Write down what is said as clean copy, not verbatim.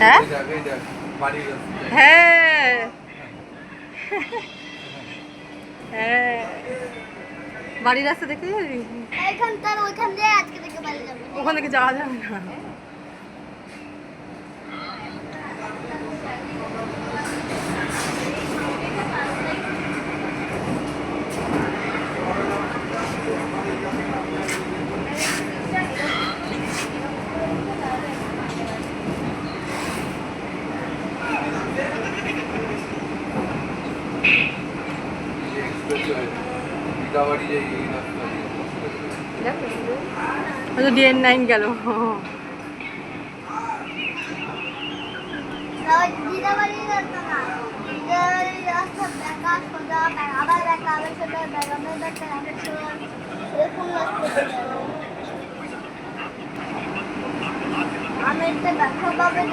হ্যাঁ হ্যাঁ হ্যাঁ বাড়ির রাস্তা দেখতে যাবি? ওখান থেকে যাওয়া যাবে না। DN9 গেল। আমি একটা দেখা পাবে